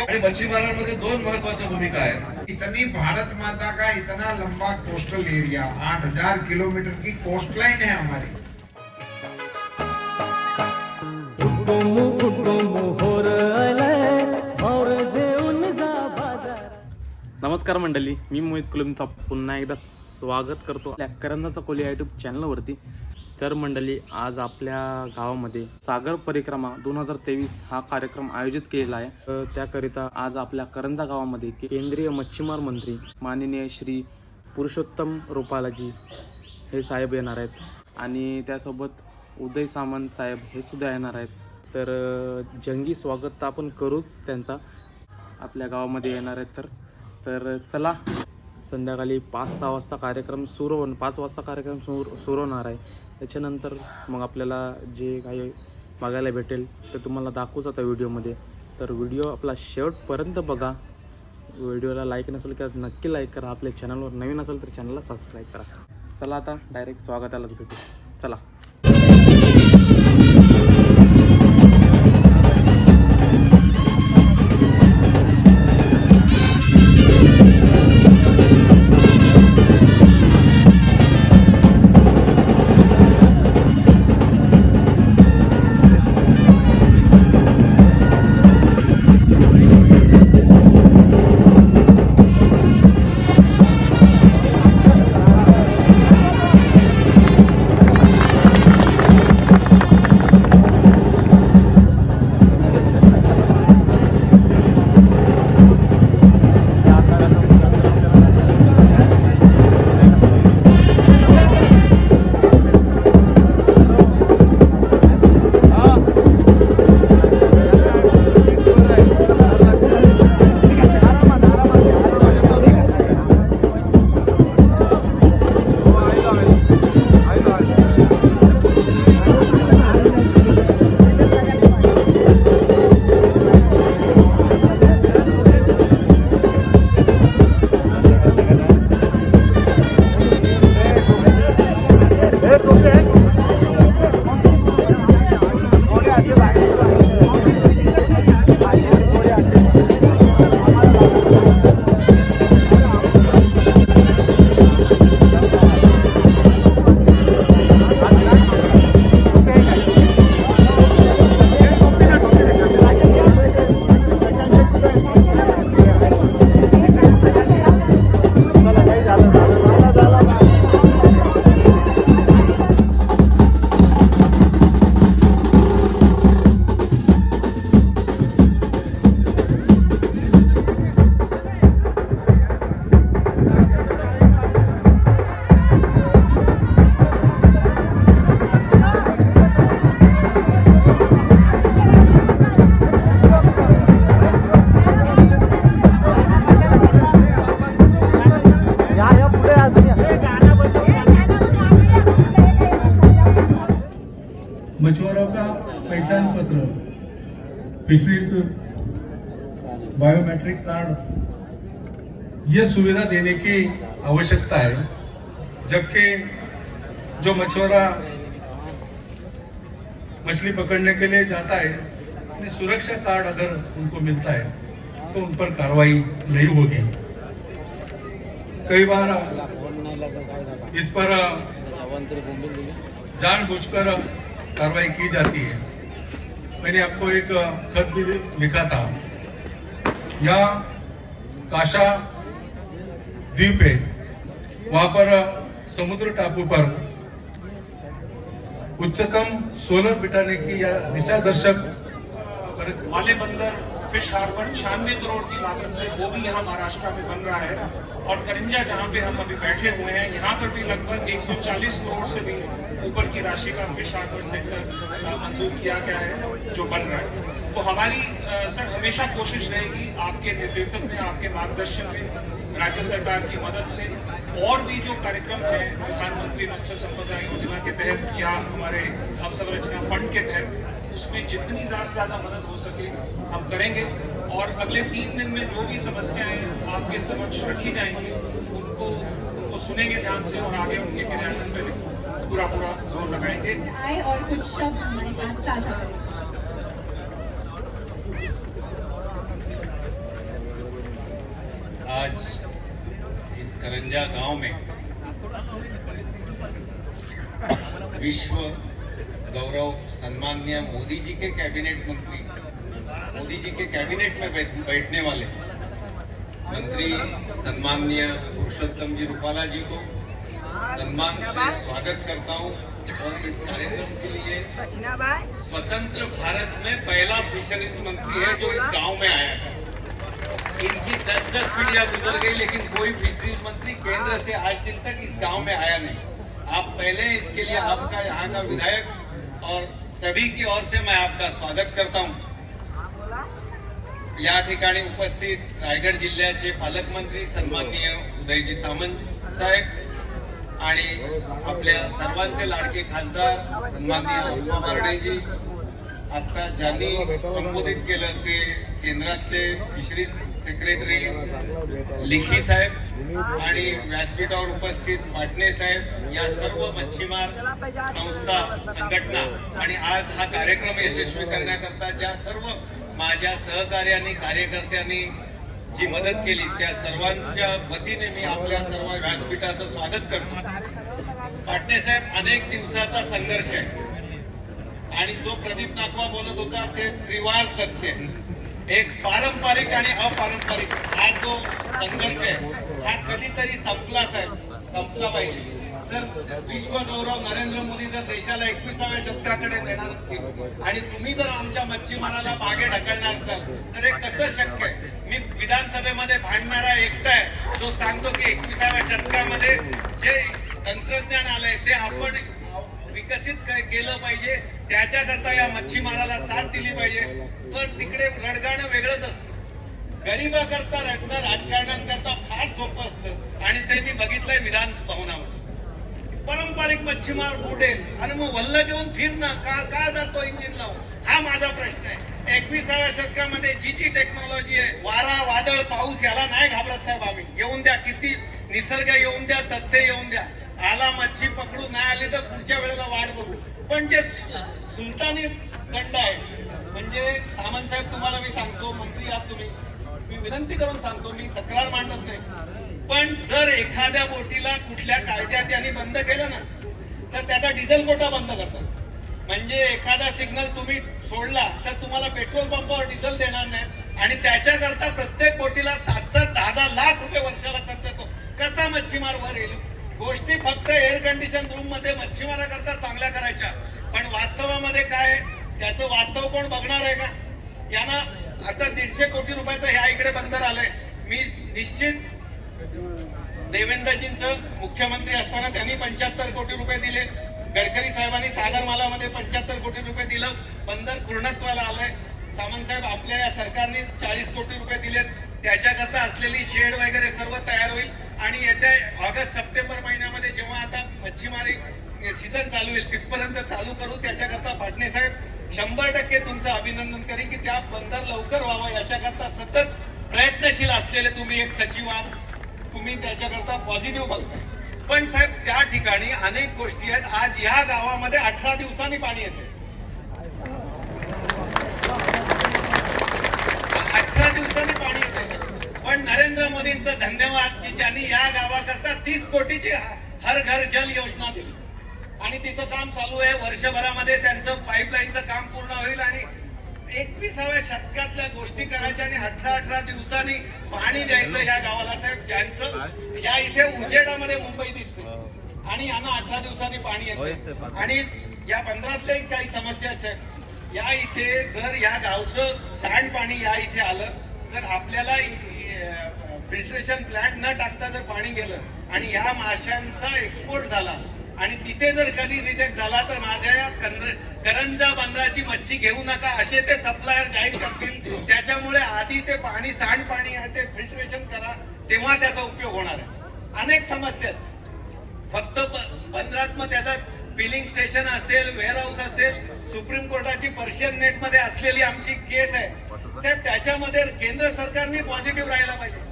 आणि मच्छीमारांमध्ये दोन महत्वाच्या भूमिका आहेत. इतनी भारत माता का इतना लंबा कोस्टल एरिया, 8000 किलोमीटर की कोस्ट लाइन है हमारी. नमस्कार मंडळी, मी मोहित कुलमचा पुन्हा एकदा स्वागत करतो आपल्या करंजाचा कोली यूट्यूब चॅनलवरती. तर मंडळी, आज आपल्या गावामध्ये सागर परिक्रमा 2023 हा कार्यक्रम आयोजित केलेला आहे. त्याकरिता आज आपल्या करंजा गावामध्ये केंद्रीय मच्छीमार मंत्री माननीय श्री पुरुषोत्तम रुपालाजी हे साहेब येणार आहेत आणि त्यासोबत उदय सामंत साहेब हे सुद्धा येणार आहेत. तर जंगी स्वागत तर आपण करूच त्यांचा, आपल्या गावामध्ये येणार आहेत. तर चला, संध्याकाळी 5-6 वाजता कार्यक्रम सुरू 5 वाजता कार्यक्रम सुरू होणार आहे. त्याच्यानंतर मग आपल्याला जे काही बघायला भेटेल ते तुम्हाला दाखवूच आता व्हिडिओमध्ये. तर व्हिडिओ आपला शेवटपर्यंत बघा. व्हिडिओला लाईक नसेल तर नक्की लाईक करा. आपल्या चॅनलवर नवीन असेल तर चॅनलला सबस्क्राईब करा. चला आता डायरेक्ट स्वागतालाच भेटू. चला. मछुआरों का पहचान पत्र, फिशरीज बायोमेट्रिक कार्ड, ये सुविधा देने की आवश्यकता है. जबकि जो मछुआरा मछली पकड़ने के लिए जाता है, अपनी सुरक्षा कार्ड अगर उनको मिलता है तो उन पर कार्रवाई नहीं होगी. कई बार इस पर जानबूझकर कार्रवाई की जाती है. मैंने आपको एक खत भी लिखा था. यहाँ काशा द्वीप है, वहां पर समुद्र टापू पर उच्चतम सोलर बिठाने की या दिशा दर्शक माले बंदर फिश हार्बर 96 करोड़ की लागत से वो भी यहाँ महाराष्ट्र में बन रहा है. और करिंजा जहाँ पे हम अभी बैठे हुए हैं, यहाँ पर भी लगभग 140 करोड़ से भी ऊपर की राशि का फिश हार्बर सेक्टर मंजूर किया गया है जो बन रहा है. तो हमारी सर हमेशा कोशिश रहेगी आपके नेतृत्व में, आपके मार्गदर्शन में, राज्य सरकार की मदद से और भी जो कार्यक्रम है प्रधानमंत्री मत्स्य संपदा योजना के तहत या हमारे अवसंरचना फंड के तहत, उसमें जितनी ज्यादा मदद हो सके हम करेंगे. और अगले 3 दिन में जो भी समस्याएं आपके समक्ष रखी जाएंगी उनको सुनेंगे ध्यान से और आगे उनके क्रियान्वयन पे पूरा जोर लगाएंगे. आए और कुछ शब्द हमारे साथ साझा करें. आज इस करंजा गांव में विश्व गौरव सम्माननीय मोदी जी के कैबिनेट मंत्री, मोदी जी के कैबिनेट में बैठने वाले मंत्री सम्माननीय पुरुषोत्तम जी रूपाला जी को सम्मान से स्वागत करता हूं। और इस कार्यक्रम के लिए स्वतंत्र भारत में पहला फिशरीज मंत्री है जो इस गांव में आया है। इनकी 10-10 पीढ़ियां गुजर गई लेकिन कोई फिशरीज मंत्री केंद्र से आज दिन तक इस गांव में आया नहीं। आप पहले हैं, इसके लिए आपका यहाँ का विधायक और सभी की ओर से मैं आपका स्वागत करता हूं। या ठिकाणी उपस्थित रायगड जिल्ह्याचे पालकमंत्री सन्माननीय उदयजी सामंत साहेब आणि आपल्या सर्वांचे लाडके खासदार सन्माननीय बारडेजी, आता ज्यांनी संबोधित केलं ते केंद्रातले फिशरीज सेक्रेटरी लिखी साहेब आणि व्यासपीठावर उपस्थित पाटणे साहेब, या सर्व मच्छीमार संस्था संघटना आणि आज हा कार्यक्रम यशस्वी करण्याकरता ज्या सर्व माझ्या सहकार्यांनी कार्यकर्त्यांनी जी मदत केली त्या सर्वांच्या वतीने मी आपल्या सर्व व्यासपीठाचं स्वागत करतो। पाटणे साहेब, अनेक दिवसाचा संघर्ष आहे आणि जो प्रदीप नाकवा बोलत होता ते त्रिवार सत्य, एक पारंपरिक आणि अपारंपरिक हा जो संघर्ष आहे हा कधीतरी संपला साहेब, संपला पाहिजे। जर विश्व गौरव नरेंद्र मोदी जर देशाला 21व्या शतकाकडे नेणार असतील आणि तुम्ही जर आमच्या मच्छीमाराला मागे ढकलणार असाल तर हे कसं शक्य आहे? मी विधानसभेमध्ये भांडणारा एकटा आहे जो सांगतो की 21व्या शतकामध्ये जे तंत्रज्ञान आलंय ते आपण विकसित केलं पाहिजे, त्याच्याकरता या मच्छीमाराला साथ दिली पाहिजे। पण तिकडे रडगाणं वेगळंच असतं। गरीबाकरता रडणं राजकारण्यांकरता फार सोपं असतं आणि ते मी बघितलंय विधान भवनामध्ये। पारंपरिक मच्छीमार बुडेल आणि मग वल्ल घेऊन फिरणं का जातो इंजिन लावून, हा माझा प्रश्न आहे। 21व्या शतकामध्ये जी टेक्नॉलॉजी आहे, वारा वादळ पाऊस याला नाही घाबरत साहेब आम्ही। येऊन द्या, किती निसर्ग येऊन द्या, तथ्य येऊन द्या, आला मच्छी पकडू नाही आली तर पुढच्या वेळेला वाट बघू। पण जे सुलतानी दंड आहे म्हणजे सामंत साहेब, तुम्हाला मी सांगतो, मंत्री आहात तुम्ही, मी विनंती करून सांगतो, मी तक्रार मांडत नाही, पण जर एखाद्या बोटीला कुठल्या कायद्यात यांनी बंद केलं ना तर त्याचा डिझेल कोटा बंद करतात। म्हणजे एखादा सिग्नल तुम्ही सोडला तर तुम्हाला पेट्रोल पंपावर डिझेल देणार नाही आणि त्याच्याकरता प्रत्येक बोटीला 7-7, 10-10 लाख रुपये वर्षाला खर्च येतो। कसा मच्छीमार वर येईल? गोष्टी फक्त एअर कंडिशन रूम मध्ये मच्छीमाराकरता चांगल्या करायच्या, पण वास्तवामध्ये काय त्याचं वास्तव कोण बघणार आहे का? यांना आता 150 कोटी रुपयाचं ह्या इकडे बंदर आलंय। मी निश्चित देवेंद्रजींचं मुख्यमंत्री असताना त्यांनी 75 कोटी रुपये दिले, गडकरी साहेबांनी सागरमालामध्ये 75 कोटी रुपये दिलं, बंदर पूर्णत्वाला आलंय। सामंत साहेब, आपल्या या सरकारने 40 कोटी रुपये दिलेत, त्याच्याकरता असलेली शेड वगैरे सर्व तयार होईल आणि येत्या ऑगस्ट-सप्टेंबर महिन्यामध्ये जेव्हा आता मच्छीमारी सीझन चालू होईल तिथपर्यंत चालू करू। त्याच्याकरता पाटणे साहेब 100% तुमचं अभिनंदन करेन की त्या बंदर लवकर व्हावं याच्याकरता सतत प्रयत्नशील असलेले तुम्ही एक सचिव आहात, तुम्ही त्याच्याकरता पॉझिटिव्ह बघताय। पण साहेब, त्या ठिकाणी अनेक गोष्टी आहेत। आज या गावामध्ये 18 दिवसांनी पाणी येते, 18 दिवसांनी पाणी येते। पण नरेंद्र मोदींचं धन्यवाद की ज्यांनी या गावाकरता 30 कोटीची हर घर जल योजना दिली आणि तिचं काम चालू आहे। वर्षभरामध्ये त्यांचं पाईपलाईनचं काम पूर्ण होईल आणि 21व्या शतकातल्या गोष्टी करायच्या आणि 18 दिवसांनी पाणी द्यायचं या गावाला साहेब, ज्यांचं या इथे उजेडामध्ये मुंबई दिसते आणि यांना 18 दिवसांनी पाणी येतं। आणि या बंदरातल्या काही समस्या आहेत। या इथे जर या गावचं सांडपाणी या इथे आलं तर आपल्याला फिल्ट्रेशन प्लांट न टाकता जर पाणी गेलं आणि या माशांचा एक्सपोर्ट झाला आणि तिथे जर कधी रिजेक्ट झाला तर माझ्या या करंजा बंदराची मच्छी घेऊ नका असे ते सप्लायर जाहीर करतील। त्याच्यामुळे आधी ते पाणी, सांडपाणी आहे ते फिल्ट्रेशन करा, तेव्हा त्याचा उपयोग होणार आहे। अनेक समस्या फक्त बंदरात मग त्याच्यात बिलिंग स्टेशन असेल, वेअरहाऊस असेल, सुप्रीम कोर्टाची पर्शियन नेट मध्ये असलेली आमची केस आहे साहेब, त्याच्यामध्ये केंद्र सरकारने पॉझिटिव्ह राहायला पाहिजे।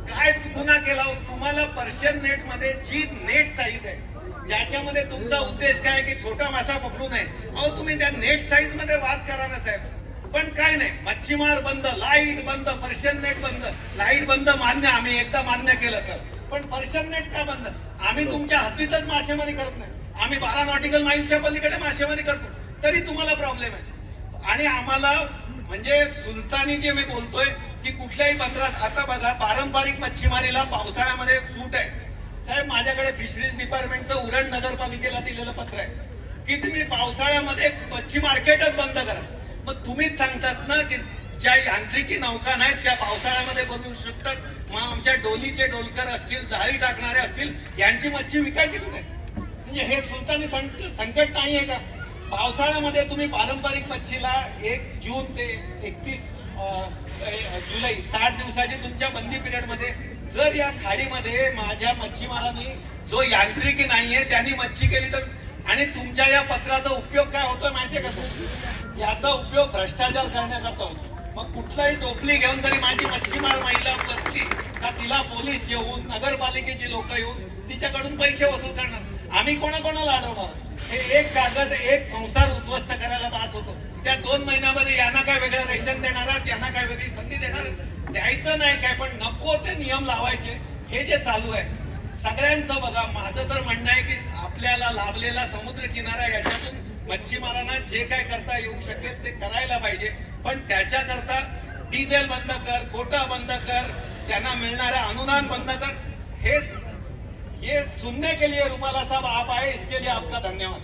काय गुन्हा केला? तुम्हाला पर्शियन नेट मध्ये जी नेट साईज आहे ज्याच्यामध्ये तुमचा उद्देश काय की छोटा मासा पकडू नये, अहो तुम्ही त्या नेट साईज मध्ये वाद करा ना साहेब। पण काय नाही, मच्छीमार बंद, लाईट बंद, पर्शियन नेट बंद. लाईट बंद मान्य, आम्ही एकदा मान्य केलं तर, पण पर्शियन नेट का बंद? आम्ही तुमच्या हद्दीतच मासेमारी करत नाही, आम्ही 12 नॉटिकल माईलच्या पलीकडे मासेमारी करतो, तरी तुम्हाला प्रॉब्लेम आहे. आणि आम्हाला म्हणजे सुलतानी जे मी बोलतोय की कुठल्याही बंदरात, आता बघा पारंपरिक मच्छीमारीला पावसाळ्यामध्ये सूट आहे. साहेब माझ्याकडे फिशरीज डिपार्टमेंटचं उरण नगरपालिकेला दिलेलं पत्र आहे की तुम्ही पावसाळ्यामध्ये मच्छी मार्केटच बंद करा. मग तुम्हीच सांगतात ना की ज्या यांत्रिकी नौका नाहीत त्या पावसाळ्यामध्ये बनवू शकतात, मग आमच्या डोलीचे डोलकर असतील, जाळी टाकणारे असतील, यांची मच्छी विकायची कुठे? म्हणजे हे सुलतानी संकट नाहीये का? पावसाळ्यामध्ये तुम्ही पारंपरिक मच्छीला 1 जून ते 31 जुलै 60 दिवसाची तुमच्या बंदी पिरियड मध्ये जर या खाडीमध्ये माझ्या मच्छीमारांनी जो यांत्रिकी नाहीये त्यांनी मच्छी केली तर, आणि तुमच्या या पत्राचा उपयोग काय होतोय माहितीये का? याचा उपयोग भ्रष्टाचार करण्याकरता होतो. मग कुठलाही टोपली घेऊन जरी माझी मच्छीमार महिला बसली का तिला पोलीस येऊन, नगरपालिकेची लोक येऊन तिच्याकडून पैसे वसूल करणार. आम्ही कोणाकोणाला अडवणार? हे एक कागद एक संसार उद्ध्वस्त करायला भास होतो. त्या 2 महिन्यामध्ये यांना काय वेगळं रेशन देणार, यांना काय वेगळी संधी देणार? द्यायचं नाही काय, पण नको ते नियम लावायचे. हे जे चालू आहे सगळ्यांचं बघा, माझं तर म्हणणं आहे की आपल्याला लाभलेला समुद्र किनारा याच्यातून मच्छीमारांना जे काय करता येऊ शकेल ते करायला पाहिजे. पण त्याच्याकरता डिझेल बंद कर, कोटा बंद कर, त्यांना मिळणारं अनुदान बंद कर. ये सुनने के लिए रूपाला साहब आप आए, इसके लिए आपका धन्यवाद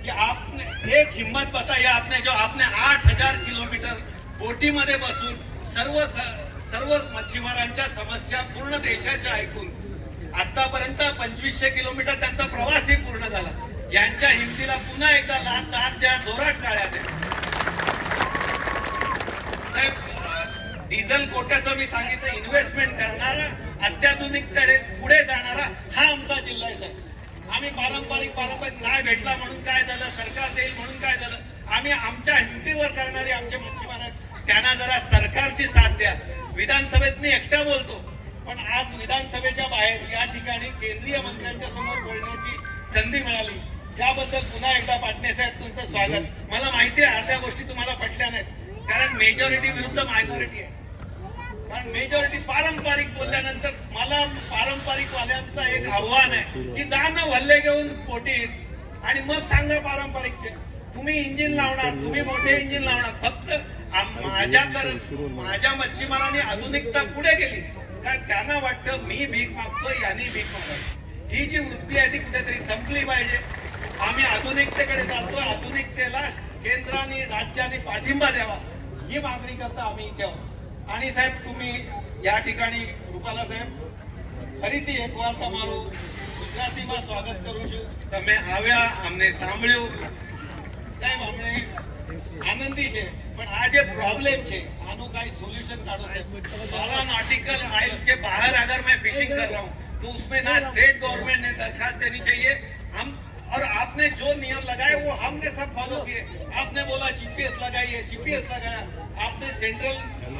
कि आपने एक हिम्मत बताई. आपने 8000 किलोमीटर बोटीमध्ये बसून सर्व मच्छीमारांच्या समस्या पूर्ण देशाच्या ऐकून आतापर्यंत 2500 किलोमीटर त्यांचा प्रवासही पूर्ण झाला. यांच्या हिमतीला पुन्हा एकदा लाख ज्या जोरात टाळ्या द्या. साहेब डिझेल कोट्याचं मी सांगितलं, इन्व्हेस्टमेंट करणारा, अत्याधुनिकतेकडे पुढे जाणारा हा आमचा जिल्हा आहे साहेब. आम्ही पारंपरिक नाही भेटला म्हणून काय झालं, सरकार देईल म्हणून काय झालं, आम्ही आमच्या हिमतीवर करणारे आमचे मच्छीमार आहेत, त्यांना जरा सरकारची साथ द्या. विधानसभेत मी एकटा बोलतो, पण आज विधानसभेच्या बाहेर या ठिकाणी केंद्रीय मंत्र्यांच्या समोर बोलण्याची संधी मिळाली, त्याबद्दल पुन्हा एकदा पाटणे साहेब तुमचं स्वागत. मला माहिती आहे अर्ध्या गोष्टी तुम्हाला पटल्या नाहीत, कारण मेजॉरिटी विरुद्ध मायनॉरिटी आहे. कारण मेजॉरिटी पारंपरिक बोलल्यानंतर मला पारंपरिक वाल्यांचं एक आव्हान आहे की जा ना वल्ले घेऊन पोटीत आणि मग सांगा पारंपरिकचे. तुम्ही इंजिन लावणार, तुम्ही मोठे इंजिन लावणार, फक्त माझ्या मच्छीमारांनी आधुनिकता पुढे गेली का त्यांना वाटतं मी भीक मागतोय, यांनी भीक मागावी. ही जी वृत्ती आहे ती कुठेतरी संपली पाहिजे. आम्ही आधुनिकतेकडे चालतोय, आधुनिकतेला केंद्राने राज्याने पाठिंबा द्यावा ही मागणी करता आम्ही इथे आहोत. आणि साहेब तुम्ही या ठिकाणी રૂપાલા સાહેબ ફરીથી એકવાર તમારું ગુજરાતીમાં સ્વાગત કરું છું. તમે આવ્યા, અમને સાંભળ્યું સાહેબ, અમને આનંદી છે, પણ આ જે પ્રોબ્લેમ છે આનું કઈ સોલ્યુશન કાઢો સાહેબ. 12 नॉटिकल माइल्स के बाहर अगर मैं फिशिंग कर रहा हूँ तो उसमें ना स्टेट गवर्नमेंट ने दरखास्त देनी चाहिए. हम और आपने जो नियम लगाए वो हमने सब फॉलो किए. आपने बोला जीपीएस लगाइए, जीपीएस लगाया. आपने सेंट्रल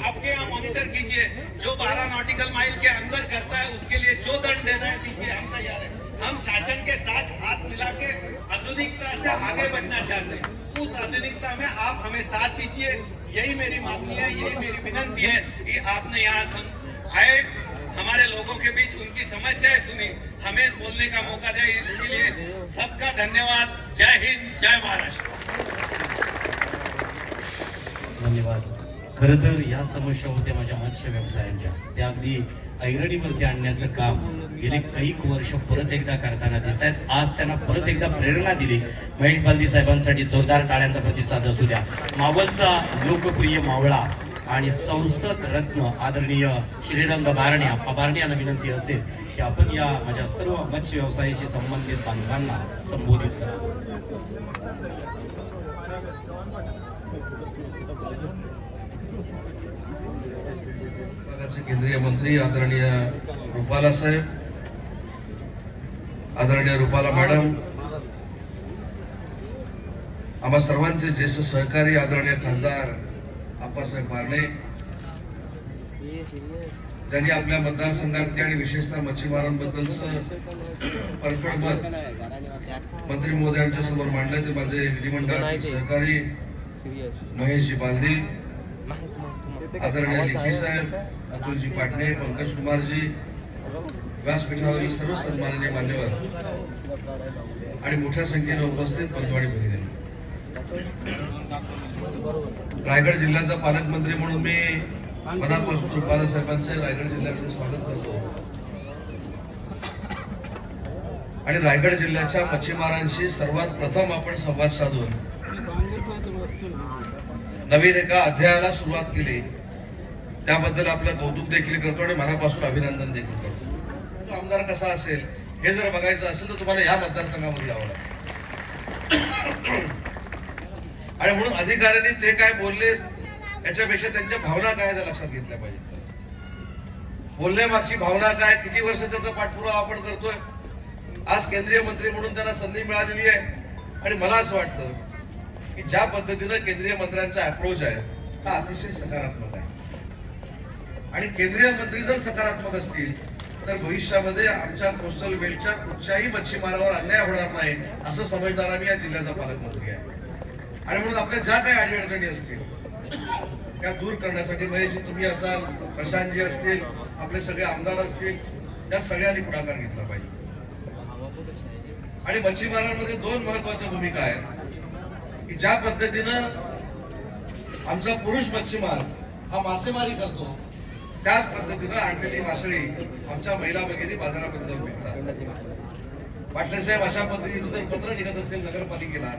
आपके यहाँ मॉनिटर कीजिए, जो 12 नॉटिकल माइल के अंदर करता है उसके लिए जो दंड देना है दीजिए, हम तैयार हैं. हम शासन के साथ हाथ मिला के आधुनिकता से आगे बढ़ना चाहते हैं. उस आधुनिकता में आप हमें साथ दीजिए, यही मेरी मांगनी है, यही मेरी विनंती है कि आपने यहाँ आए, हमारे लोगों के बीच उनकी समस्याएं सुनी, हमें बोलने का मौका दिया, इसके लिए सबका धन्यवाद. जय हिंद, जय महाराष्ट्र. धन्यवाद. खरं तर या समस्या होत्या माझ्या मत्स्य व्यवसायांच्या, त्या अगदी ऐरणीवरती आणण्याचं काम गेले काही वर्ष परत एकदा करताना दिसत आहेत. आज त्यांना परत एकदा प्रेरणा दिली. महेश बालदी साहेबांसाठी जोरदार टाळ्यांचा प्रतिसाद असू द्या. मावळचा लोकप्रिय मावळा आणि संसद रत्न आदरणीय श्रीरंग बारणे यांना विनंती असेल की आपण या माझ्या सर्व मत्स्य व्यवसायाशी संबंधित बांधवांना संबोधित करा. केंद्रीय मंत्री आदरणीय રૂપાલા साहेब, आदरणीय રૂપાલા मॅडम, आम्हा सर्वांचे ज्येष्ठ सहकारी आदरणीय खासदार आप्पासाहेब बारणे, ज्यांनी आपल्या मतदारसंघातल्या आणि विशेषतः मच्छीमारांबद्दलचं परखड मत मंत्री महोदयांच्या समोर मांडलं, ते माझे विधिमंडळाचे सहकारी महेशजी बालदी, आदरणीय लेखी साहेब, अतुलजी पाटणे, पंकज कुमारजी, व्यासपीठावरील सर्व सन्माननीय मान्यवर आणि मोठ्या संख्येने उपस्थित बंधू आणि भगिनी, रायगड जिल्ह्याचा पालकमंत्री म्हणून मी मनापासून रुपाला साहेबांचे रायगड जिल्ह्यामध्ये स्वागत करतो आणि रायगड जिल्ह्याच्या मच्छीमारांशी सर्वात प्रथम आपण संवाद साधून नवीन एका अध्यायाला सुरुवात केली, त्याबद्दल आपलं कौतुक देखील करतो आणि मनापासून अभिनंदन देखील करतो. तो आमदार कसा असेल हे जर बघायचं असेल तर तुम्हाला या मतदारसंघामध्ये यावं लागेल. आणि म्हणून अधिकाऱ्यांनी ते काय बोलले याच्यापेक्षा त्यांच्या भावना काय त्या लक्षात घेतल्या पाहिजे. बोलण्यामागची भावना काय, किती वर्ष त्याचा पाठपुरावा आपण करतोय. आज केंद्रीय मंत्री म्हणून त्यांना संधी मिळालेली आहे आणि मला असं वाटतं की ज्या पद्धतीनं केंद्रीय मंत्र्यांचा अप्रोच आहे हा अतिशय सकारात्मक आहे आणि केंद्रीय मंत्री जर सकारात्मक असतील तर भविष्यामध्ये आमच्या कोस्टल बेल्टच्या कुठच्याही मच्छीमारावर अन्याय होणार नाही असं समजणारा मी या जिल्ह्याचा पालकमंत्री आहे. आणि म्हणून आपल्या ज्या काही अडीअडचणी असतील त्या दूर करण्यासाठी महेशजी तुम्ही असाल, प्रशांतजी असतील, आपले सगळे आमदार असतील, त्या सगळ्यांनी पुढाकार घेतला पाहिजे. आणि मच्छीमारांमध्ये दोन महत्वाच्या भूमिका आहेत की ज्या पद्धतीनं आमचा पुरुष मच्छीमार हा मासेमारी करतो त्याच पद्धतीनं आणलेली मासळी आमच्या महिला भगिनी बाजारामध्ये जाऊन विकतात. पाटले साहेब, अशा पद्धतीचं जर पत्र निघत असेल नगरपालिकेला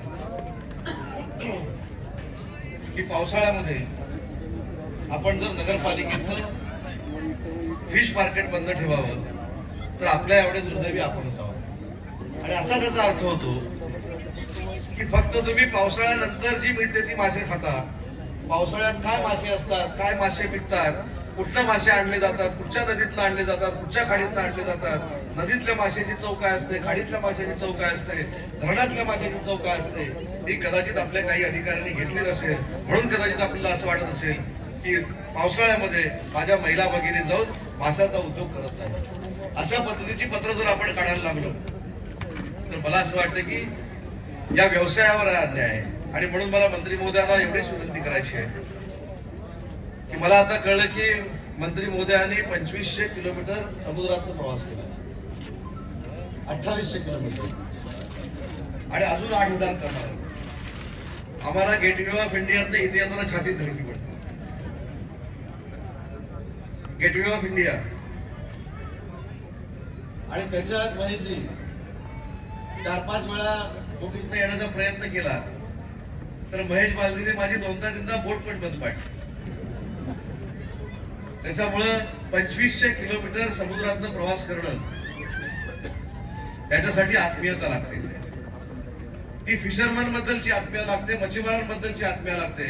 की पावसाळ्यामध्ये आपण जर नगरपालिकेचं फिश मार्केट बंद ठेवावं तर आपल्या एवढे दुर्दैवी आपणच आहोत. आणि असा त्याचा अर्थ होतो की फक्त तुम्ही पावसाळ्यानंतर जी मिळते ती मासे खाता. पावसाळ्यात काय मासे असतात, काय मासे पिकतात, कुठल्या मासे आणले जातात, कुठच्या नदीतला आणले जातात, कुठच्या खाडीतला आणले जातात, नदीतल्या माशाची चव काय असते, खाडीतल्या माशाची चव काय असते, धरणातल्या माशाची चव काय असते, ही कदाचित आपल्या काही अधिकाऱ्यांनी घेतली नसेल. म्हणून कदाचित आपल्याला असं वाटत असेल की पावसाळ्यामध्ये माझ्या महिला भगिनी जाऊन माशाचा उद्योग करत नाही. अशा पद्धतीची पत्र जर आपण काढायला लागलो तर मला असं वाटतं की या व्यवसायावर अन्याय आहे. आणि म्हणून मला मंत्री महोदयांना एवढीच विनंती करायची आहे की मला आता कळलं की मंत्री महोदयांनी 2500 किलोमीटर समुद्रातून प्रवास केला, 2800 किलोमीटर आणि अजून 8000 करणार. आम्हाला गेटवे ऑफ इंडियातनं इथे येताना छातीत धडकी पडते. गेटवे ऑफ इंडिया आणि त्याच्यात महेशजी 4-5 वेळा बोटीतनं येण्याचा प्रयत्न केला तर महेश बालदीने माझी 2दा-3दा बोट पण बंद पाडली. त्याच्यामुळं 2500 किलोमीटर समुद्रातनं प्रवास करणं त्याच्यासाठी आत्मीयता लागते. ती फिशरमन बद्दलची आत्मीयता लागते, मच्छीमारांबद्दलची आत्मीयता लागते.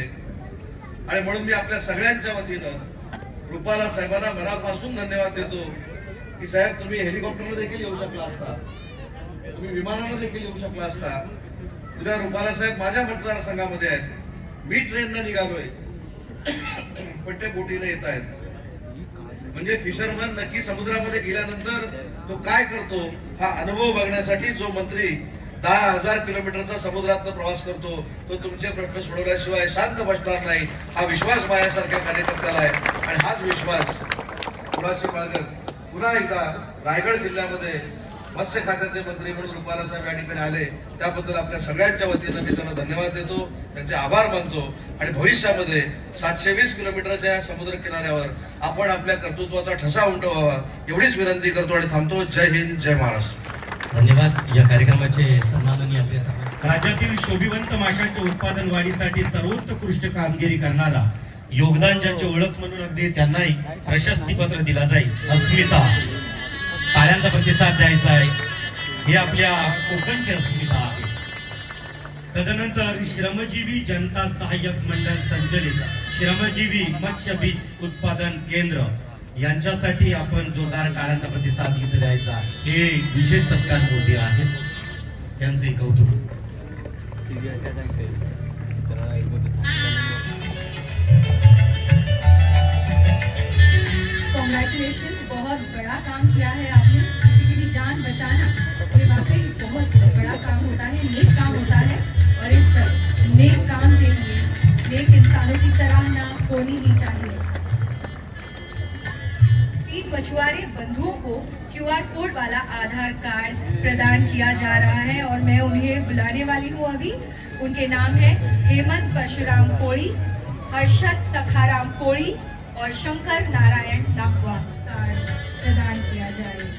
आणि म्हणून मी आपल्या सगळ्यांच्या वतीनं रुपाला साहेबांना मनापासून धन्यवाद देतो की साहेब तुम्ही हेलिकॉप्टरने देखील येऊ शकला असता, तुम्ही विमानाने देखील येऊ शकला असता. उद्या रुपाला साहेब माझ्या मतदारसंघामध्ये आहेत, मी ट्रेनने निघालोय पण ते बोटीने येत आहेत. म्हणजे फिशरमन नक्की समुद्रामध्ये गेल्यानंतर तो काय करतो हा अनुभव बघण्यासाठी जो मंत्री 10,000 किलोमीटरचा समुद्रातनं प्रवास करतो तो तुमचे प्रश्न सोडवल्याशिवाय शांत बसणार नाही. हा विश्वास माझ्यासारख्या कार्यकर्त्याला आहे आणि हाच विश्वास कुणाशी बाळगत पुन्हा एकदा रायगड जिल्ह्यामध्ये मत्स्य खात्याचे मंत्री म्हणून रुपाला साहेब या ठिकाणी आले त्याबद्दल आपल्या सगळ्यांच्या वतीनं मी त्यांना धन्यवाद देतो, त्यांचे आभार मानतो. आणि भविष्यामध्ये 720 किलोमीटरच्या समुद्र किनाऱ्यावर आपण आपल्या कर्तृत्वाचा ठसा उमटवावा एवढीच विनंती करतो आणि थांबतो. जय हिंद, जय महाराष्ट्र. धन्यवाद. या कार्यक्रमाचे सन्माननीय आपले राज्यातील शोभिवंत माशांच्या उत्पादन वाढीसाठी सर्वोत्कृष्ट कामगिरी करणारा योगदान ज्यांची ओळख म्हणून अगदी त्यांनाही प्रशस्ती पत्र दिला जाईल. अस्मिता, टाळ्यांचा प्रतिसाद द्यायचा आहे. ही आपल्या कोकणची अस्मिता आहे. तदनंतर श्रमजीवी जनता सहाय्यक मंडळ संचलित श्रमजीवी मत्स्य बीज उत्पादन केंद्र यांच्यासाठी आपण जोरदार टाळ्यांचा प्रतिसाद इथे द्यायचा. हे विशेष सत्कार मोदी आहेत, त्यांचे कौतुक. कॉन्ग्रेचुलेशन, बहुत बड़ा काम किया है आपने. किसी की भी जान बचाना ये वाकई बहुत बड़ा काम होता है, नेक काम होता है. और इस नेक काम के लिए नेक इंसानों की सराहना होनी ही चाहिए। 3 मछुआरे बंधुओं को QR कोड वाला आधार कार्ड प्रदान किया जा रहा है और मैं उन्हें बुलाने वाली हूँ अभी। उनके नाम है हेमंत परशुराम कोड़ी, हर्षद सखाराम कोड़ी और शंकर नारायण नाकवा। कार्ड प्रदान किया जाए।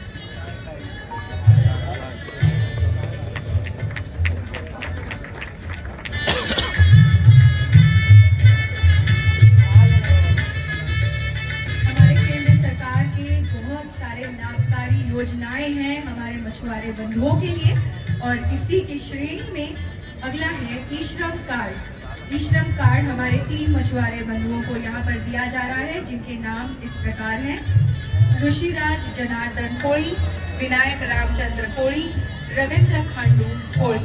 लाभकारी योजनाएं हैं हमारे मछुआरे बंधुओं के लिए और इसी की श्रेणी में अगला है ई श्रम कार्ड। ई श्रम कार्ड हमारे 3 मछुआरे बंधुओं को यहाँ पर दिया जा रहा है, जिनके नाम इस प्रकार हैं: ऋषिराज जनार्दन कोड़ी, विनायक रामचंद्र कोड़ी, रविंद्र खांडू कोड़ी।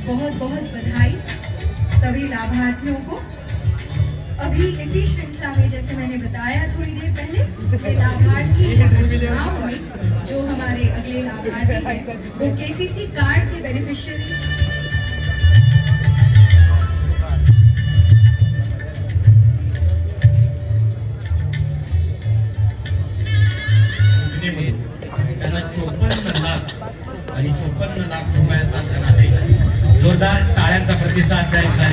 बहुत बहुत बधाई सभी लाभार्थियों को। अभी इसी श्रृंखला में जैसे मैंने बताया थोड़ी देर पहले, ये लाभार्थी योजनाओं में जो हमारे अगले लाभार्थी हैं वो KCC कार्ड के बेनिफिशियरी त्यांना 54 लाख आणि 54 लाख रुपयाचा धनादेश। जोरदार टाळ्यांचा प्रतिसाद द्यायचा।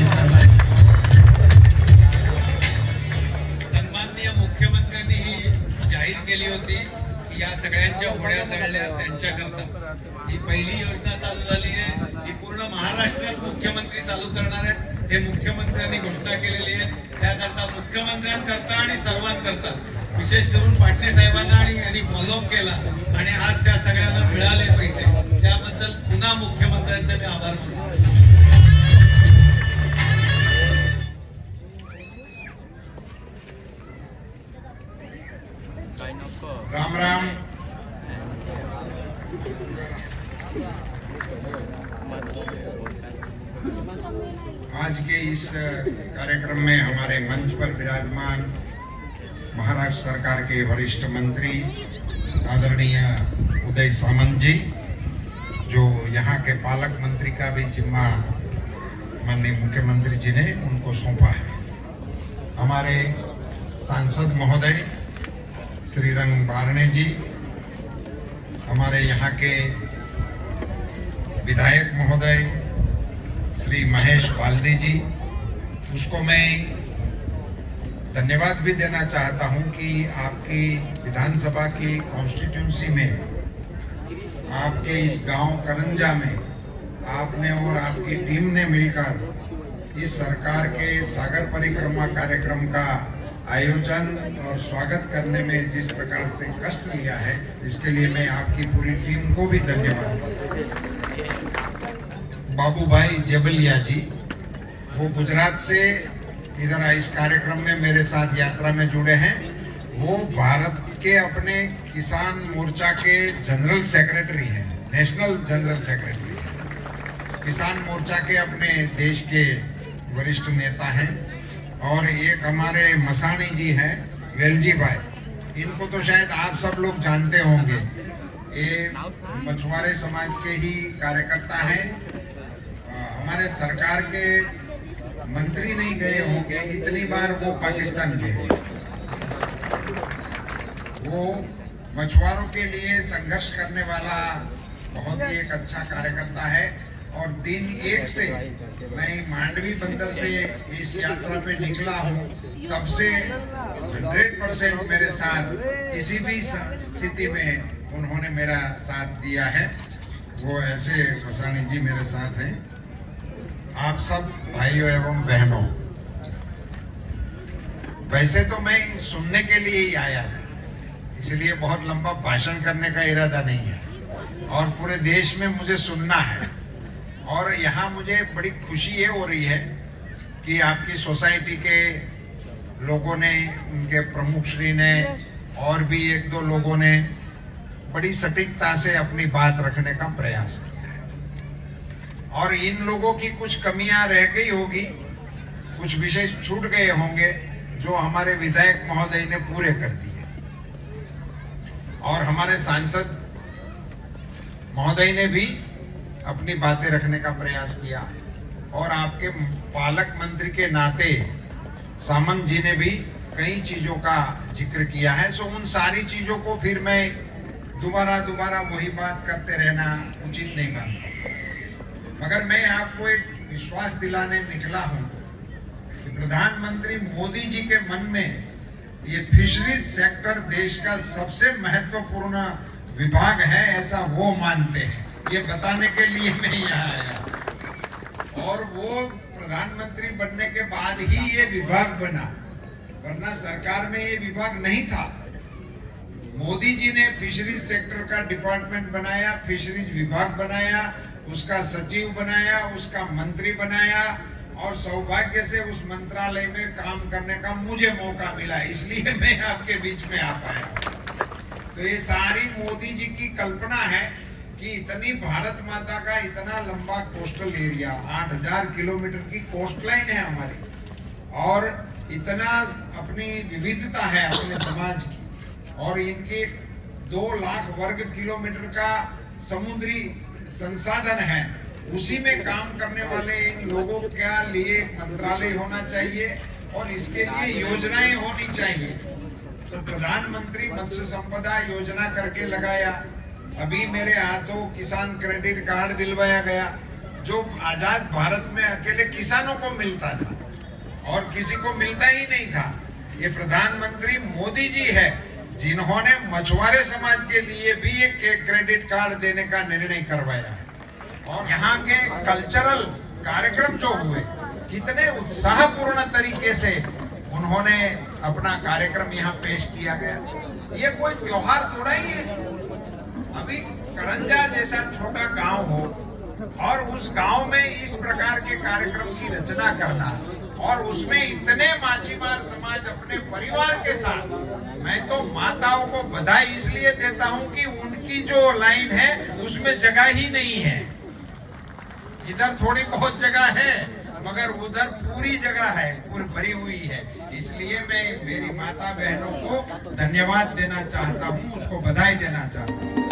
सन्माननीय मुख्यमंत्र्यांनी ही जाहीर केली होती की या सगळ्यांच्या होड्या जळल्या त्यांच्याकरता ही पहिली योजना चालू झाली आहे। ही पूर्ण महाराष्ट्रात मुख्यमंत्री चालू करणार आहेत, हे मुख्यमंत्र्यांनी घोषणा केलेली आहे। त्याकरता मुख्यमंत्र्यांकरता आणि सर्वांकरता विशेष करून पाटणे साहेबांना आणि यांनी फॉलोअप केला आणि आज त्या सगळ्यांना मिळाले पैसे, त्याबद्दल पुन्हा मुख्यमंत्र्यांचे मी आभार मानतो। राम राम। आज के इस कार्यक्रम में हमारे मंच पर विराजमान महाराष्ट्र सरकार के वरिष्ठ मंत्री आदरणीय उदय सामंत जी, जो यहाँ के पालक मंत्री का भी जिम्मा माननीय मुख्यमंत्री जी ने उनको सौंपा है। हमारे सांसद महोदय श्रीरंग बारणे जी, हमारे यहाँ के विधायक महोदय श्री महेश बाल्दी जी, उसको मैं धन्यवाद भी देना चाहता हूं कि आपकी विधानसभा की कॉन्स्टिट्यूंसी में आपके इस गांव करंजा में आपने और आपकी टीम ने मिलकर इस सरकार के सागर परिक्रमा कार्यक्रम का आयोजन और स्वागत करने में जिस प्रकार से कष्ट लिया है, इसके लिए मैं आपकी पूरी टीम को भी धन्यवाद देता हूं। बाबू भाई जबलिया जी, वो गुजरात से इधर इस कार्यक्रम में मेरे साथ यात्रा में जुड़े हैं। वो भारत के अपने किसान मोर्चा के जनरल सेक्रेटरी हैं, नेशनल जनरल सेक्रेटरी, किसान मोर्चा के अपने देश के वरिष्ठ नेता हैं। और एक हमारे मसानी जी हैं, वेलजी भाई, इनको तो शायद आप सब लोग जानते होंगे। ये मछुआरे समाज के ही कार्यकर्ता हैं। हमारे सरकार के मंत्री नहीं गए होंगे, इतनी बार वो पाकिस्तान गए। वो मछुआरों के लिए संघर्ष करने वाला बहुत ही एक अच्छा कार्यकर्ता है। और दिन 1 से मैं मांडवी बंदर से इस यात्रा पे निकला हूँ, तब से 100% मेरे साथ किसी भी स्थिति में उन्होंने मेरा साथ दिया है। वो ऐसे मसानी जी मेरे साथ हैं। आप सब भाइयों एवं बहनों, वैसे तो मैं सुनने के लिए ही आया था, इसलिए बहुत लंबा भाषण करने का इरादा नहीं है और पूरे देश में मुझे सुनना है। और यहाँ मुझे बड़ी खुशी ये हो रही है कि आपकी सोसाइटी के लोगों ने, उनके प्रमुख श्री ने और भी 1-2 लोगों ने बड़ी सटीकता से अपनी बात रखने का प्रयास किया है। और इन लोगों की कुछ कमियां रह गई होगी, कुछ विषय छूट गए होंगे जो हमारे विधायक महोदय ने पूरे कर दिए। और हमारे सांसद महोदय ने भी अपनी बातें रखने का प्रयास किया और आपके पालक मंत्री के नाते सामंत जी ने भी कई चीजों का जिक्र किया है। सो उन सारी चीजों को फिर मैं दोबारा वही बात करते रहना उचित नहीं मानता, मगर मैं आपको एक विश्वास दिलाने निकला हूं कि प्रधानमंत्री मोदी जी के मन में ये फिशरीज सेक्टर देश का सबसे महत्वपूर्ण विभाग है, ऐसा वो मानते हैं। ये बताने के लिए मैं यहाँ आया और वो प्रधानमंत्री बनने के बाद ही ये विभाग बना, वरना सरकार में ये विभाग नहीं था। मोदी जी ने फिशरीज सेक्टर का डिपार्टमेंट बनाया, फिशरीज विभाग बनाया, उसका सचिव बनाया, उसका मंत्री बनाया और सौभाग्य से उस मंत्रालय में काम करने का मुझे मौका मिला, इसलिए मैं आपके बीच में आ पाया। तो ये सारी मोदी जी की कल्पना है कि इतनी भारत माता का इतना लंबा कोस्टल एरिया, 8000 किलोमीटर की कोस्टलाइन है हमारी और इतना अपनी विविधता है अपने समाज की और इनके 2 लाख वर्ग किलोमीटर का समुद्री संसाधन है, उसी में काम करने वाले इन लोगों के लिए मंत्रालय होना चाहिए और इसके लिए योजनाएं होनी चाहिए। तो प्रधानमंत्री मत्स्य संपदा योजना करके लगाया, अभी मेरे हाथों किसान क्रेडिट कार्ड दिलवाया गया जो आजाद भारत में अकेले किसानों को मिलता था और किसी को मिलता ही नहीं था। ये प्रधानमंत्री मोदी जी है जिन्होंने मछुआरे समाज के लिए भी एक क्रेडिट कार्ड देने का निर्णय करवाया है और यहाँ के कल्चरल कार्यक्रम जो हुए कितने उत्साहपूर्ण तरीके से उन्होंने अपना कार्यक्रम यहाँ पेश किया गया। ये कोई त्योहार थोड़ा ही है। अभी करंजा जैसा छोटा गांव हो और उस गांव में इस प्रकार के कार्यक्रम की रचना करना और उसमें इतने माछीमार समाज अपने परिवार के साथ, मैं तो माताओं को बधाई इसलिए देता हूं कि उनकी जो लाइन है उसमें जगह ही नहीं है। इधर थोड़ी बहुत जगह है मगर उधर पूरी जगह है, पूरी भरी हुई है। इसलिए मैं मेरी माता बहनों को धन्यवाद देना चाहता हूं, उसको बधाई देना चाहता हूं।